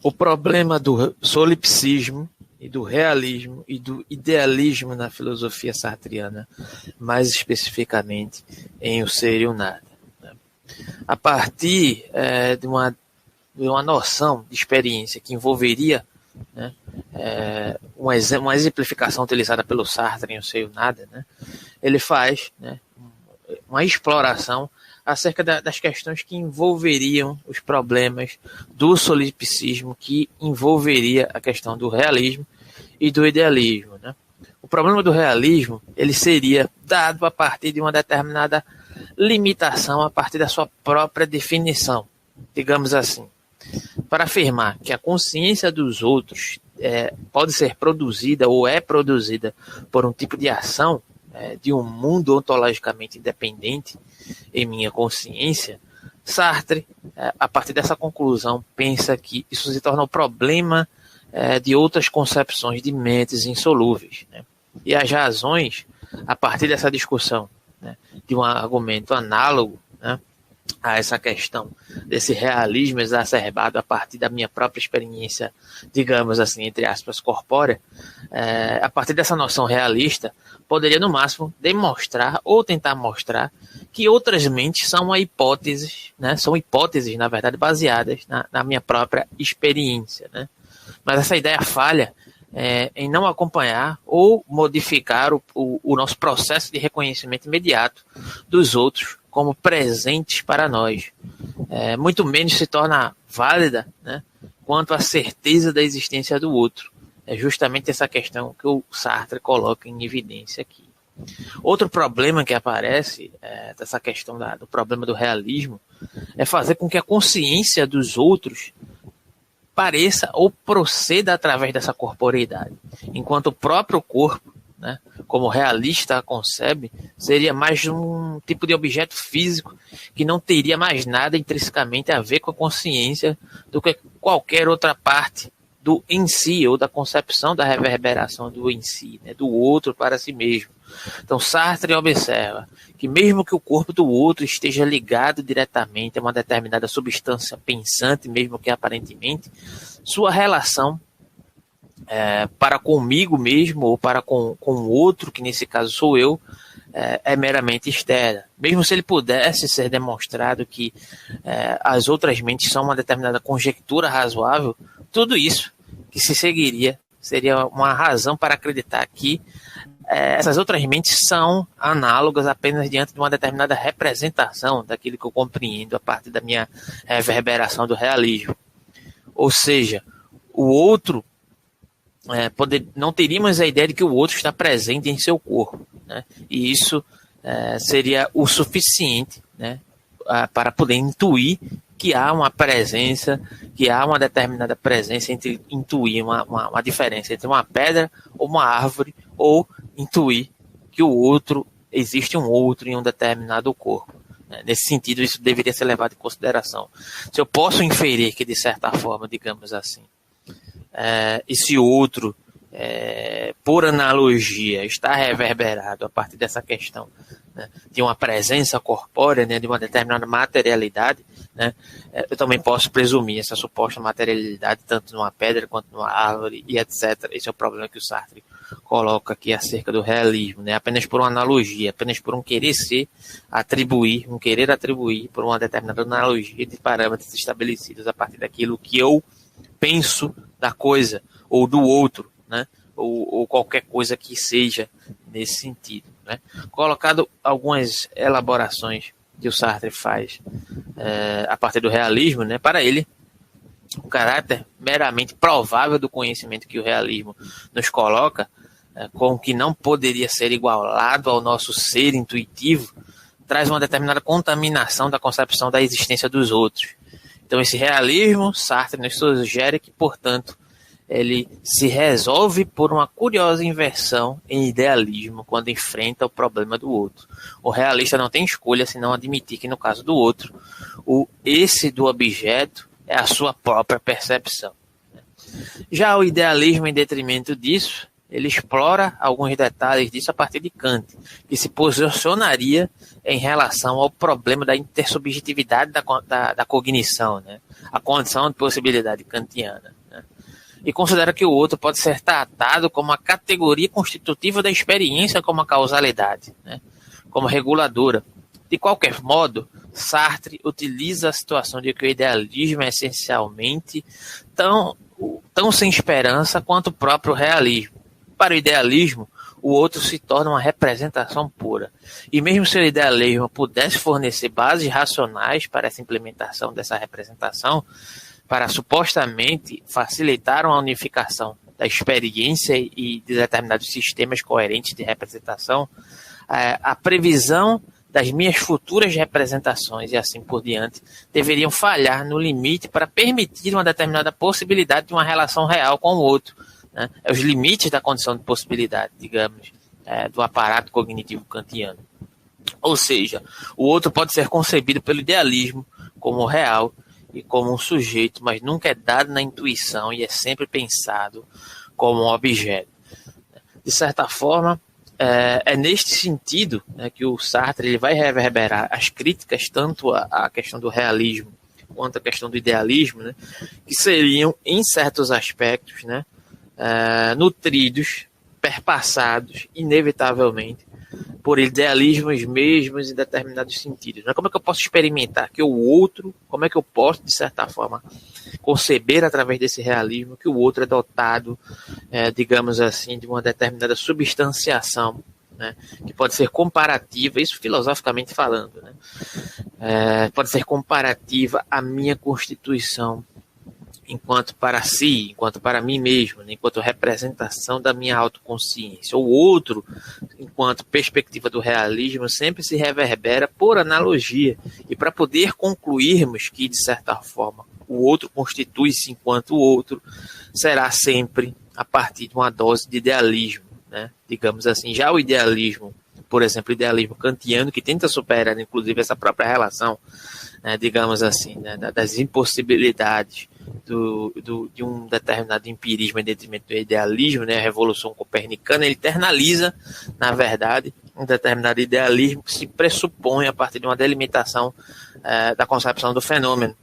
O problema do solipsismo e do realismo e do idealismo na filosofia sartriana, mais especificamente em O Ser e o Nada. A partir de uma noção de experiência que envolveria, né, uma exemplificação utilizada pelo Sartre em O Ser e o Nada, né, ele faz, né, uma exploração acerca das questões que envolveriam os problemas do solipsismo, que envolveria a questão do realismo e do idealismo, né? O problema do realismo, ele seria dado a partir de uma determinada limitação, a partir da sua própria definição, digamos assim. Para afirmar que a consciência dos outros pode ser produzida ou é produzida por um tipo de ação de um mundo ontologicamente independente em minha consciência, Sartre, a partir dessa conclusão, pensa que isso se torna um problema de outras concepções de mentes insolúveis, né? E as razões, a partir dessa discussão, né, de um argumento análogo, né, a essa questão desse realismo exacerbado a partir da minha própria experiência, digamos assim, entre aspas, corpórea, a partir dessa noção realista, poderia, no máximo, demonstrar ou tentar mostrar que outras mentes são uma hipótese, né, são hipóteses, na verdade, baseadas na minha própria experiência, né? Mas essa ideia falha em não acompanhar ou modificar o nosso processo de reconhecimento imediato dos outros como presentes para nós. Muito menos se torna válida, né, quanto à certeza da existência do outro. É justamente essa questão que o Sartre coloca em evidência aqui. Outro problema que aparece, dessa questão do problema do realismo, é fazer com que a consciência dos outros pareça ou proceda através dessa corporeidade, enquanto o próprio corpo, né, como o realista a concebe, seria mais um tipo de objeto físico que não teria mais nada intrinsecamente a ver com a consciência do que qualquer outra parte do em si, ou da concepção da reverberação do em si, né, do outro para si mesmo. Então Sartre observa que mesmo que o corpo do outro esteja ligado diretamente a uma determinada substância pensante, mesmo que aparentemente, sua relação para comigo mesmo ou para com o outro, que nesse caso sou eu, é meramente externa. Mesmo se ele pudesse ser demonstrado que as outras mentes são uma determinada conjectura razoável, tudo isso que se seguiria seria uma razão para acreditar que essas outras mentes são análogas apenas diante de uma determinada representação daquilo que eu compreendo a partir da minha reverberação do realismo. Ou seja, o outro não teríamos a ideia de que o outro está presente em seu corpo, né? E isso seria o suficiente, né, para poder intuir que há uma presença, que há uma determinada presença, entre intuir uma diferença entre uma pedra ou uma árvore, ou intuir que o outro, existe um outro em um determinado corpo. Nesse sentido, isso deveria ser levado em consideração. Se eu posso inferir que, de certa forma, digamos assim, esse outro, por analogia, está reverberado a partir dessa questão, né, de uma presença corpórea, né, de uma determinada materialidade, né, eu também posso presumir essa suposta materialidade tanto numa pedra quanto numa árvore e etc. Esse é o problema que o Sartre coloca aqui acerca do realismo, né, apenas por uma analogia, apenas por um querer atribuir por uma determinada analogia de parâmetros estabelecidos a partir daquilo que eu penso da coisa ou do outro, né, ou qualquer coisa que seja nesse sentido, né. Colocado algumas elaborações que o Sartre faz a partir do realismo, né, para ele, o caráter meramente provável do conhecimento que o realismo nos coloca, com que não poderia ser igualado ao nosso ser intuitivo, traz uma determinada contaminação da concepção da existência dos outros. Então, esse realismo, Sartre nos sugere que, portanto, ele se resolve por uma curiosa inversão em idealismo quando enfrenta o problema do outro. O realista não tem escolha senão admitir que, no caso do outro, o esse do objeto é a sua própria percepção. Já o idealismo, em detrimento disso, ele explora alguns detalhes disso a partir de Kant, que se posicionaria em relação ao problema da intersubjetividade da cognição, né? A condição de possibilidade kantiana, né? E considera que o outro pode ser tratado como uma categoria constitutiva da experiência como a causalidade, né? Como reguladora. De qualquer modo, Sartre utiliza a situação de que o idealismo é essencialmente tão sem esperança quanto o próprio realismo. Para o idealismo, o outro se torna uma representação pura. E mesmo se o idealismo pudesse fornecer bases racionais para essa implementação dessa representação, para supostamente facilitar uma unificação da experiência e de determinados sistemas coerentes de representação, a previsão das minhas futuras representações e assim por diante deveriam falhar no limite para permitir uma determinada possibilidade de uma relação real com o outro, né? É os limites da condição de possibilidade, digamos, do aparato cognitivo kantiano. Ou seja, o outro pode ser concebido pelo idealismo como real e como um sujeito, mas nunca é dado na intuição e é sempre pensado como um objeto. De certa forma, é neste sentido, né, que o Sartre ele vai reverberar as críticas tanto à questão do realismo quanto à questão do idealismo, né, que seriam, em certos aspectos, né, nutridos, perpassados, inevitavelmente, por idealismos mesmos em determinados sentidos. Como é que eu posso experimentar que o outro, como é que eu posso, de certa forma, conceber através desse realismo que o outro é dotado, digamos assim, de uma determinada substanciação, né, que pode ser comparativa, isso filosoficamente falando, né, pode ser comparativa à minha constituição enquanto para si, enquanto para mim mesmo, né, enquanto representação da minha autoconsciência. O outro, enquanto perspectiva do realismo, sempre se reverbera por analogia. E para poder concluirmos que, de certa forma, o outro constitui-se enquanto o outro, será sempre a partir de uma dose de idealismo, né? Digamos assim. Já o idealismo, por exemplo, o idealismo kantiano, que tenta superar, inclusive, essa própria relação, né, digamos assim, né, das impossibilidades de um determinado empirismo em detrimento do idealismo, né, a Revolução Copernicana, ele internaliza, na verdade, um determinado idealismo que se pressupõe a partir de uma delimitação da concepção do fenômeno.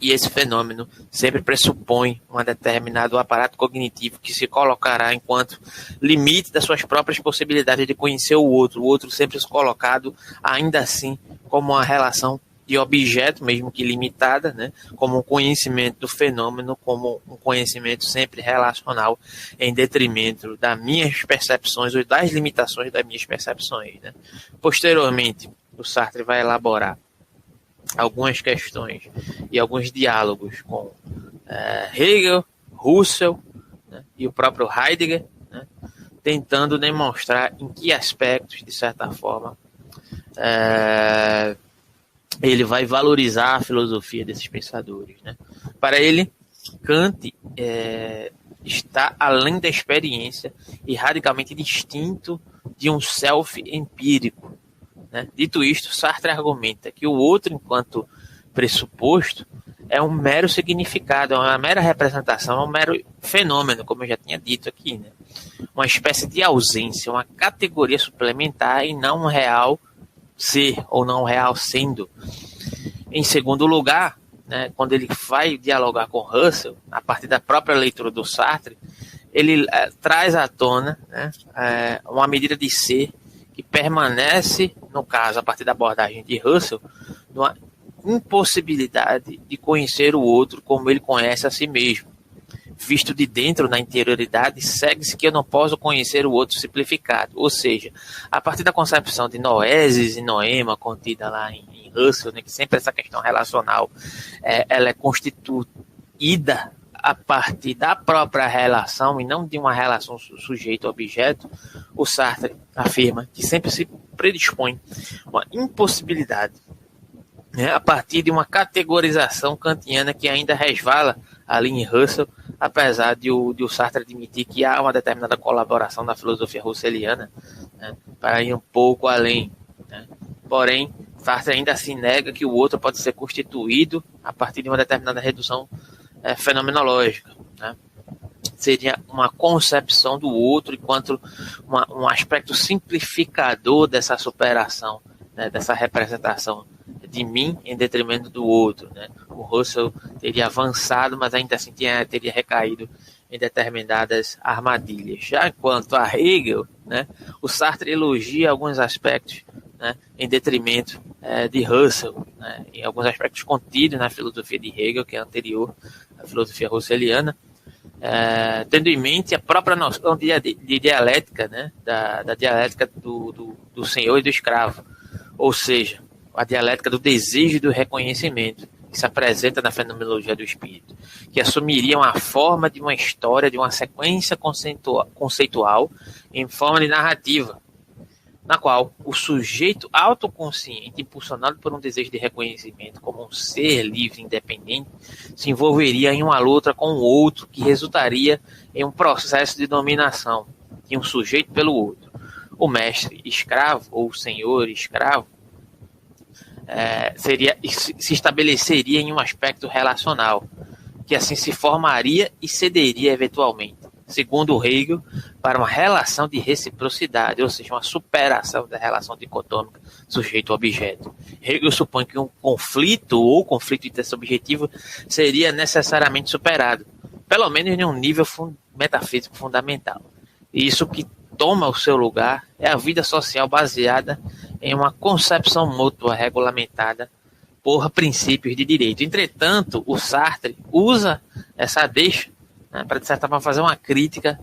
E esse fenômeno sempre pressupõe um determinado aparato cognitivo que se colocará enquanto limite das suas próprias possibilidades de conhecer o outro sempre se colocado, ainda assim, como uma relação de objeto, mesmo que limitada, né, como um conhecimento do fenômeno, como um conhecimento sempre relacional, em detrimento das minhas percepções ou das limitações das minhas percepções, né. Posteriormente, o Sartre vai elaborar algumas questões e alguns diálogos com Hegel, Husserl, né, e o próprio Heidegger, né, tentando demonstrar em que aspectos, de certa forma, ele vai valorizar a filosofia desses pensadores, né. Para ele, Kant está além da experiência e radicalmente distinto de um self empírico, né? Dito isto, Sartre argumenta que o outro, enquanto pressuposto, é um mero significado, é uma mera representação, é um mero fenômeno, como eu já tinha dito aqui, né? Uma espécie de ausência, uma categoria suplementar e não um real ser ou não um real sendo. Em segundo lugar, né, quando ele vai dialogar com Husserl, a partir da própria leitura do Sartre, ele traz à tona, né, uma medida de ser que permanece, no caso, a partir da abordagem de Husserl, numa impossibilidade de conhecer o outro como ele conhece a si mesmo. Visto de dentro, na interioridade, segue-se que eu não posso conhecer o outro simplificado. Ou seja, a partir da concepção de noesis e noema contida lá em Husserl, né, que sempre essa questão relacional ela é constituída a partir da própria relação e não de uma relação sujeito-objeto, o Sartre afirma que sempre se predispõe uma impossibilidade, né, a partir de uma categorização kantiana que ainda resvala ali em Husserl, apesar de o Sartre admitir que há uma determinada colaboração da filosofia russeliana, né, para ir um pouco além, né. Porém, Sartre ainda assim nega que o outro pode ser constituído a partir de uma determinada redução fenomenológica, né. seria uma concepção do outro enquanto um aspecto simplificador dessa superação, né, dessa representação de mim em detrimento do outro, né? O Russell teria avançado, mas ainda assim teria recaído em determinadas armadilhas. Já quanto a Hegel, né, o Sartre elogia alguns aspectos, né, em detrimento de Russell, né, em alguns aspectos contidos na filosofia de Hegel, que é anterior à filosofia russeliana, tendo em mente a própria noção de dialética, né, da dialética do senhor e do escravo, ou seja, a dialética do desejo e do reconhecimento, que se apresenta na fenomenologia do espírito, que assumiriam a forma de uma história, de uma sequência conceitual em forma de narrativa, na qual o sujeito autoconsciente, impulsionado por um desejo de reconhecimento como um ser livre e independente, se envolveria em uma luta com o outro, que resultaria em um processo de dominação de um sujeito pelo outro. O mestre escravo, ou o senhor escravo, se estabeleceria em um aspecto relacional, que assim se formaria e cederia eventualmente, segundo Hegel, para uma relação de reciprocidade, ou seja, uma superação da relação dicotômica sujeito-objeto. Hegel supõe que um conflito ou conflito intersubjetivo seria necessariamente superado, pelo menos em um nível metafísico fundamental. E isso que toma o seu lugar é a vida social baseada em uma concepção mútua regulamentada por princípios de direito. Entretanto, o Sartre usa essa deixa, né, para, de certa forma, fazer uma crítica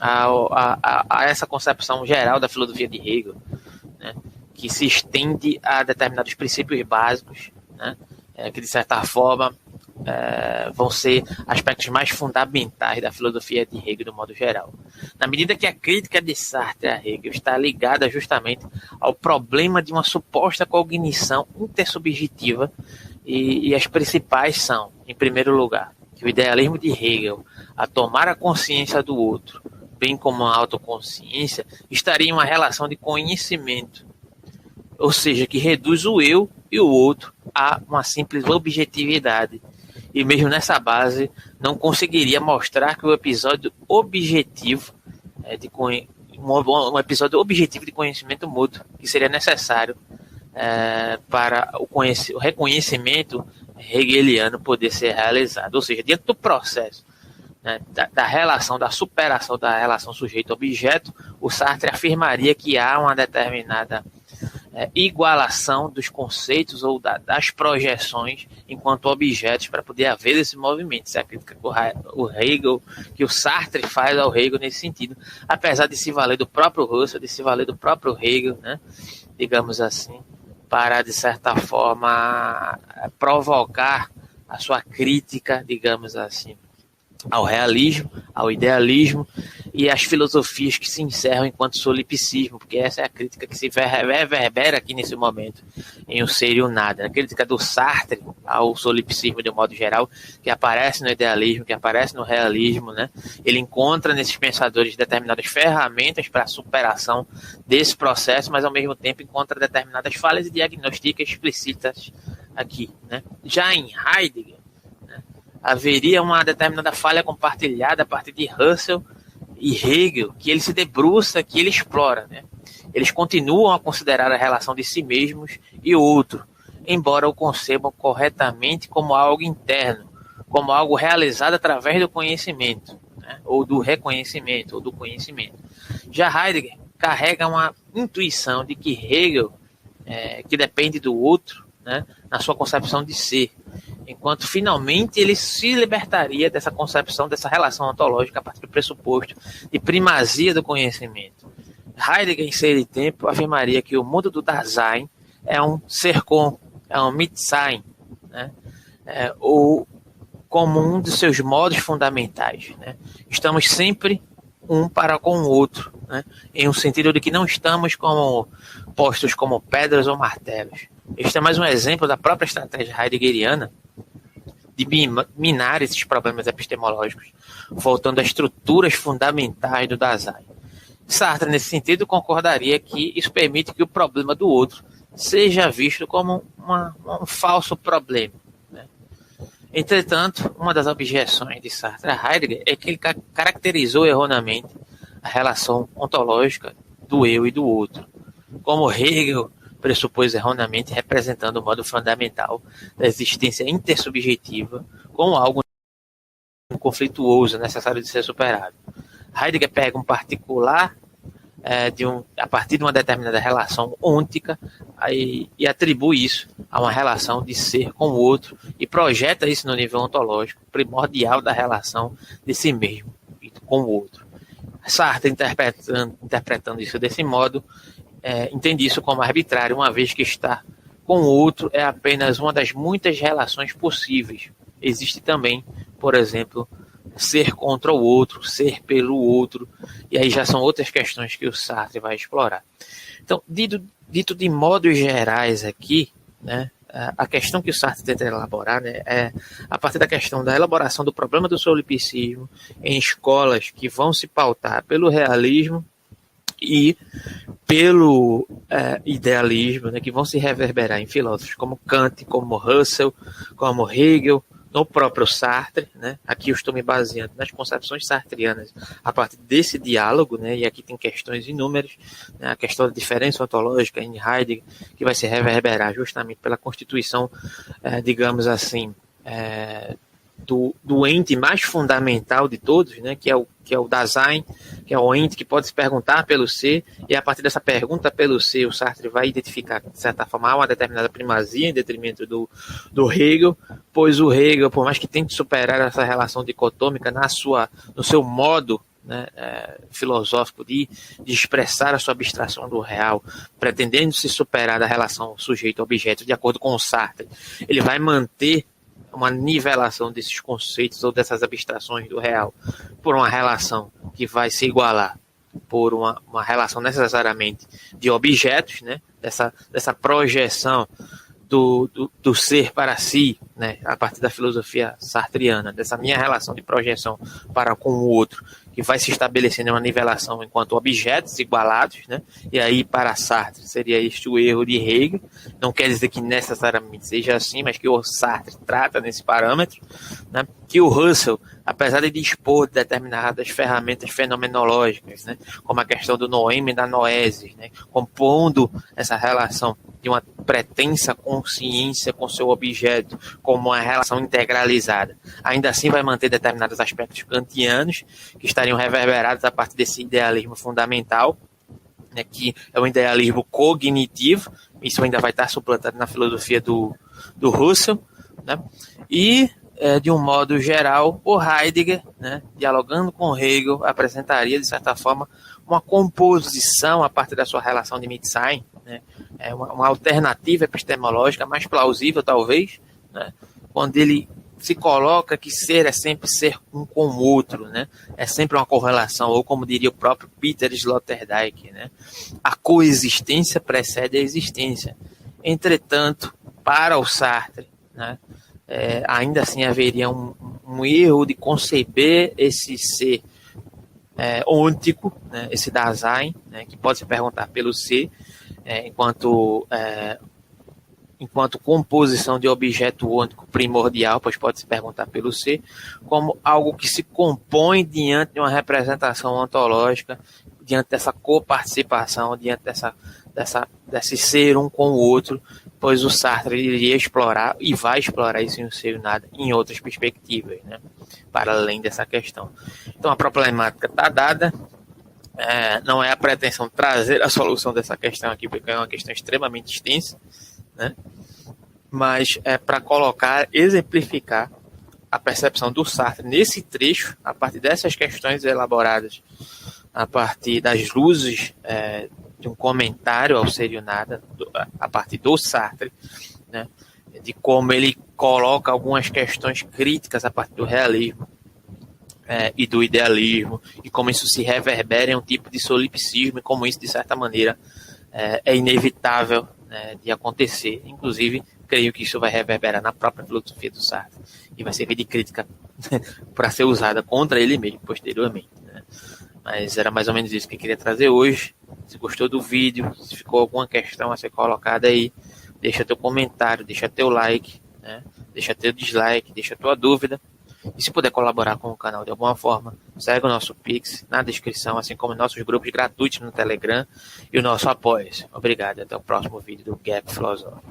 a essa concepção geral da filosofia de Hegel, né, que se estende a determinados princípios básicos, né, que, de certa forma, vão ser aspectos mais fundamentais da filosofia de Hegel, do modo geral. Na medida que a crítica de Sartre a Hegel está ligada justamente ao problema de uma suposta cognição intersubjetiva, e as principais são, em primeiro lugar, que o idealismo de Hegel, a tomar a consciência do outro, bem como a autoconsciência, estaria em uma relação de conhecimento, ou seja, que reduz o eu e o outro a uma simples objetividade. E mesmo nessa base, não conseguiria mostrar que o episódio objetivo um episódio objetivo de conhecimento mútuo, que seria necessário para o reconhecimento hegeliano poder ser realizado. Ou seja, dentro do processo, né, da relação, da superação da relação sujeito-objeto, o Sartre afirmaria que há uma determinada igualação dos conceitos ou das projeções enquanto objetos para poder haver esse movimento. Isso é a crítica que o Sartre faz ao Hegel nesse sentido, apesar de se valer do próprio Russell, de se valer do próprio Hegel, né, digamos assim, para, de certa forma, provocar a sua crítica, digamos assim, ao realismo, ao idealismo e às filosofias que se encerram enquanto solipsismo, porque essa é a crítica que se reverbera aqui nesse momento em O Ser e o Nada. A crítica do Sartre ao solipsismo de um modo geral, que aparece no idealismo, que aparece no realismo, né? Ele encontra nesses pensadores determinadas ferramentas para a superação desse processo, mas ao mesmo tempo encontra determinadas falhas diagnósticas explícitas aqui, né? Já em Heidegger, haveria uma determinada falha compartilhada a partir de Russell e Hegel, que ele se debruça, que ele explora, né? Eles continuam a considerar a relação de si mesmos e outro, embora o concebam corretamente como algo interno, como algo realizado através do conhecimento, né? Ou do reconhecimento, ou do conhecimento. Já Heidegger carrega uma intuição de que Hegel, que depende do outro, né, na sua concepção de ser, enquanto finalmente ele se libertaria dessa concepção, dessa relação ontológica a partir do pressuposto de primazia do conhecimento. Heidegger, em Ser e Tempo, afirmaria que o mundo do Dasein é um Ser-Com, é um Mitsein, né, ou como um de seus modos fundamentais, né? Estamos sempre um para com o outro, né, em um sentido de que não estamos postos como pedras ou martelos. Este é mais um exemplo da própria estratégia heideggeriana de minar esses problemas epistemológicos, voltando às estruturas fundamentais do Dasein. Sartre, nesse sentido, concordaria que isso permite que o problema do outro seja visto como um falso problema, né? Entretanto, uma das objeções de Sartre a Heidegger é que ele caracterizou erroneamente a relação ontológica do eu e do outro, como Hegel pressupôs erroneamente, representando o modo fundamental da existência intersubjetiva como algo conflituoso, necessário de ser superado. Heidegger pega um particular a partir de uma determinada relação ôntica e atribui isso a uma relação de ser com o outro e projeta isso no nível ontológico primordial da relação de si mesmo com o outro. Sartre, interpretando isso desse modo, entende isso como arbitrário, uma vez que estar com o outro é apenas uma das muitas relações possíveis. Existe também, por exemplo, ser contra o outro, ser pelo outro, e aí já são outras questões que o Sartre vai explorar. Então, dito de modos gerais aqui, né, a questão que o Sartre tenta elaborar, né, é a partir da questão da elaboração do problema do solipsismo em escolas que vão se pautar pelo realismo e pelo idealismo, né, que vão se reverberar em filósofos como Kant, como Russell, como Hegel, no próprio Sartre, né? Aqui eu estou me baseando nas concepções sartrianas a partir desse diálogo, né? E aqui tem questões inúmeras, né? A questão da diferença ontológica em Heidegger, que vai se reverberar justamente pela constituição, digamos assim, do ente mais fundamental de todos, né? Que é o Dasein, que é o ente que pode se perguntar pelo ser, e a partir dessa pergunta pelo ser, o Sartre vai identificar, de certa forma, uma determinada primazia em detrimento do Hegel, pois o Hegel, por mais que tente superar essa relação dicotômica no seu modo, né, filosófico de expressar a sua abstração do real, pretendendo se superar da relação sujeito-objeto, de acordo com o Sartre, ele vai manter uma nivelação desses conceitos ou dessas abstrações do real por uma relação que vai se igualar por uma relação necessariamente de objetos, né? Dessa projeção do ser para si, né? A partir da filosofia sartriana, dessa minha relação de projeção para com o outro, que vai se estabelecendo uma nivelação enquanto objetos igualados, né? E aí, para Sartre, seria este o erro de Hegel. Não quer dizer que necessariamente seja assim, mas que o Sartre trata nesse parâmetro, né? Que o Russell, apesar de dispor de determinadas ferramentas fenomenológicas, né? Como a questão do noêmio e da noesis, né? Compondo essa relação de uma pretensa consciência com seu objeto, como uma relação integralizada. Ainda assim vai manter determinados aspectos kantianos, que estariam reverberados a partir desse idealismo fundamental, né, que é um idealismo cognitivo. Isso ainda vai estar suplantado na filosofia do Russell, né? E, de um modo geral, o Heidegger, né, dialogando com Hegel, apresentaria, de certa forma, uma composição a partir da sua relação de Mitsein, né, uma alternativa epistemológica mais plausível, talvez, né, quando ele se coloca que ser é sempre ser um com o outro, né? É sempre uma correlação, ou como diria o próprio Peter Sloterdijk, né? A coexistência precede a existência. Entretanto, para o Sartre, né, ainda assim haveria um erro de conceber esse ser ôntico, né, esse Dasein, né, que pode se perguntar pelo ser, enquanto composição de objeto ôntico primordial, pois pode se perguntar pelo ser, como algo que se compõe diante de uma representação ontológica, diante dessa coparticipação, diante desse ser um com o outro, pois o Sartre iria explorar e vai explorar isso em O Ser e o Nada em outras perspectivas, né, para além dessa questão. Então a problemática está dada. Não é a pretensão trazer a solução dessa questão aqui, porque é uma questão extremamente extensa, né? Mas é para exemplificar a percepção do Sartre nesse trecho, a partir dessas questões elaboradas, a partir das luzes de um comentário ao Ser e o Nada, a partir do Sartre, né? De como ele coloca algumas questões críticas a partir do realismo e do idealismo, e como isso se reverbera em um tipo de solipsismo, e como isso, de certa maneira, é inevitável, né, de acontecer. Inclusive, creio que isso vai reverberar na própria filosofia do Sartre, e vai servir de crítica para ser usada contra ele mesmo, posteriormente, né? Mas era mais ou menos isso que eu queria trazer hoje. Se gostou do vídeo, se ficou alguma questão a ser colocada aí, deixa teu comentário, deixa teu like, né? Deixa teu dislike, deixa tua dúvida. E se puder colaborar com o canal de alguma forma, segue o nosso Pix na descrição, assim como nossos grupos gratuitos no Telegram e o nosso Apoia-se. Obrigado, até o próximo vídeo do Gap Philosophy.